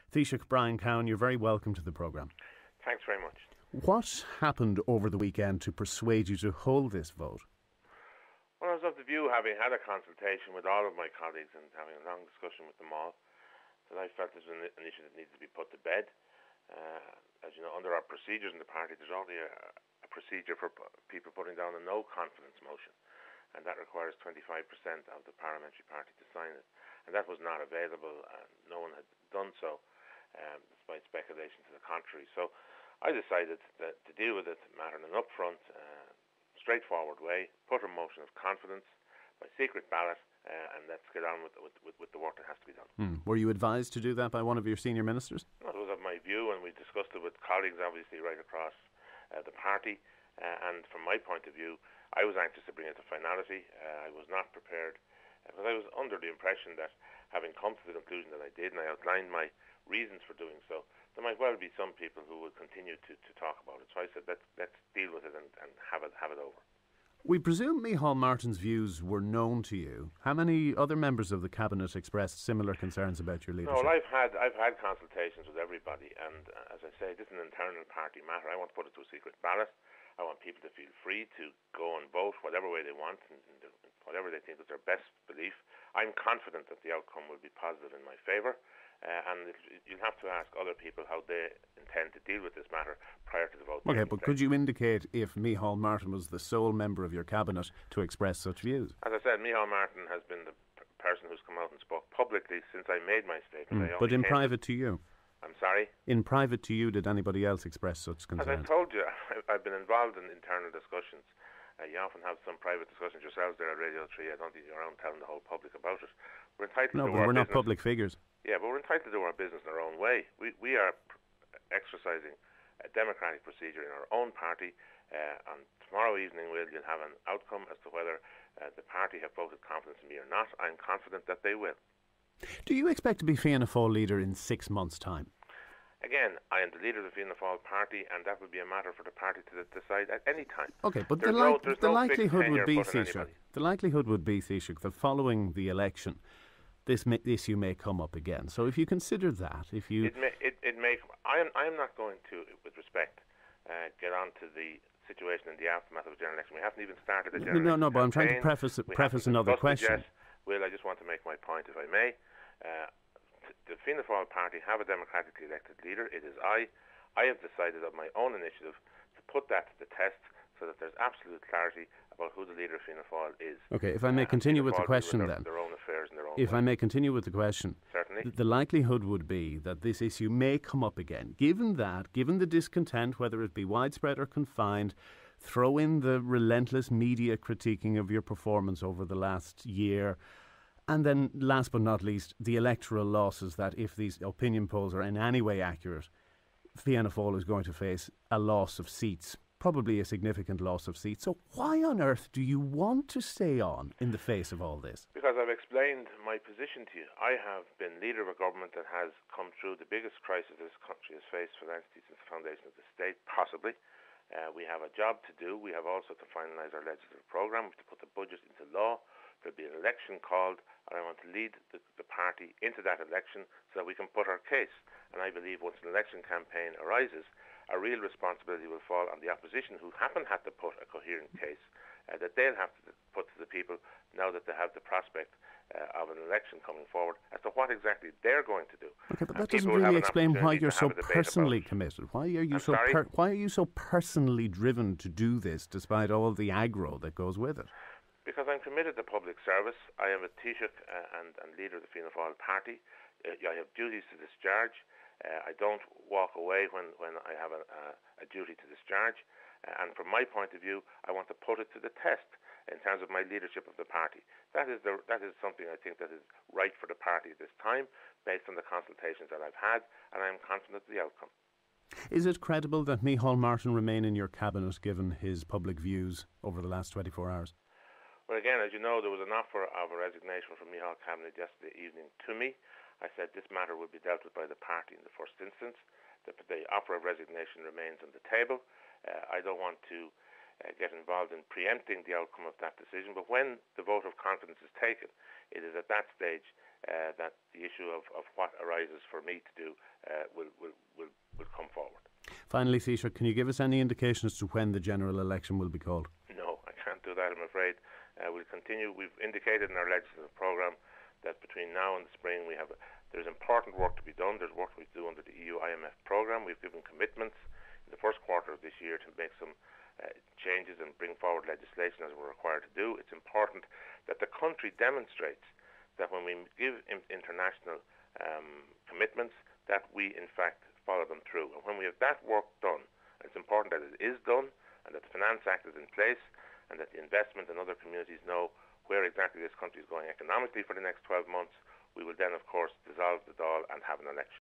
Taoiseach Brian Cowen, you're very welcome to the programme. Thanks very much. What happened over the weekend to persuade you to hold this vote? Well, I was of the view, having had a consultation with all of my colleagues and having a long discussion with them all, that I felt this was an issue that needed to be put to bed. As you know, under our procedures in the party, there's only a procedure for people putting down a no confidence motion, and that requires 25% of the parliamentary party to sign it. And that was not available, and no one had done so, despite speculation to the contrary. So I decided that to deal with this matter in an upfront, straightforward way, put a motion of confidence by secret ballot, and let's get on with the work that has to be done. Were you advised to do that by one of your senior ministers? That was of my view, and we discussed it with colleagues, obviously, right across the party. And from my point of view, I was anxious to bring it to finality. I was not prepared, because I was under the impression that, having come to the conclusion that I did, and I outlined my reasons for doing so, there might well be some people who will continue to talk about it. So I said, let's deal with it and have it over. We presume Micheál Martin's views were known to you. How many other members of the Cabinet expressed similar concerns about your leadership? No, well, I've had consultations with everybody, and as I say, this is an internal party matter. I want to put it to a secret ballot. I want people to feel free to go and vote whatever way they want, and whatever they think is their best belief. I'm confident that the outcome will be positive in my favour. And you'll have to ask other people how they intend to deal with this matter prior to the vote. Okay, but could you indicate if Micheál Martin was the sole member of your cabinet to express such views? As I said, Micheál Martin has been the person who's come out and spoke publicly since I made my statement. But in private to you? I'm sorry? In private to you, did anybody else express such concerns? As I told you, I've been involved in internal discussions. You often have some private discussions yourselves there at Radio 3. I don't think you're around telling the whole public about it. We're entitled to but we're not public figures. Yeah, but we're entitled to do our business in our own way. We are exercising a democratic procedure in our own party. And tomorrow evening you'll have an outcome as to whether the party have voted confidence in me or not. I'm confident that they will. Do you expect to be Fianna Fáil leader in 6 months' time? Again, I am the leader of the Fianna Fáil party, and that will be a matter for the party to decide at any time. Okay, but the likelihood would be, Taoiseach, that following the election, this issue may come up again. So if you consider that, I am not going to, with respect, get on to the situation in the aftermath of a general election. We haven't even started the general election. No, but I'm trying to preface another question. Well, I just want to make my point, if I may. The Fianna Fáil party have a democratically elected leader. It is I. I have decided of my own initiative to put that to the test so that there's absolute clarity about who the leader of Fianna Fáil is. Okay, if I may continue with the question then. Their own affairs and their own If I may continue with the question. Certainly. The likelihood would be that this issue may come up again. Given the discontent, whether it be widespread or confined, throw in the relentless media critiquing of your performance over the last year, and then, last but not least, the electoral losses that, if these opinion polls are in any way accurate, Fianna Fáil is going to face a loss of seats, probably a significant loss of seats. So why on earth do you want to stay on in the face of all this? Because I've explained my position to you. I have been leader of a government that has come through the biggest crisis this country has faced financially since the foundation of the state, possibly. We have a job to do. We have also to finalise our legislative programme. We have to put the budget into law. There'll be an election called, and I want to lead the party into that election so that we can put our case. And I believe once an election campaign arises, a real responsibility will fall on the opposition, who haven't had to put a coherent case, that they'll have to put to the people now that they have the prospect of an eleation coming forward as to what exactly they're going to do. Okay, but that doesn't really explain why you're so personally committed. Why are you why are you so personally driven to do this, despite all the aggro that goes with it? Because I'm committed to public service. I am a Taoiseach and leader of the Fianna Fáil party. I have duties to discharge. I don't walk away when I have a duty to discharge. And from my point of view, I want to put it to the test in terms of my leadership of the party. That is something I think that is right for the party at this time, based on the consultations that I've had, and I'm confident of the outcome. Is it credible that Micheál Martin remain in your cabinet, given his public views over the last 24 hours? Well, again, as you know, there was an offer of a resignation from Micheál Cabinet yesterday evening to me. I said this matter would be dealt with by the party in the first instance. The offer of resignation remains on the table. I don't want to get involved in preempting the outcome of that decision, but when the vote of confidence is taken, it is at that stage that the issue of what arises for me to do will come forward. Finally, Taoiseach, can you give us any indication as to when the general election will be called? No, I can't do that, I'm afraid. We'll continue. We've indicated in our legislative programme that between now and the spring there's important work to be done. There's work we do under the EU IMF programme. We've given commitments in the first quarter of this year to make some changes and bring forward legislation as we're required to do. It's important that the country demonstrates that when we give international commitments, that we in fact follow them through. And when we have that work done, and it's important that it is done, and that the Finance Act is in place, and that the investment and other communities know where exactly this country is going economically for the next 12 months, we will then, of course, dissolve the Dáil and have an election.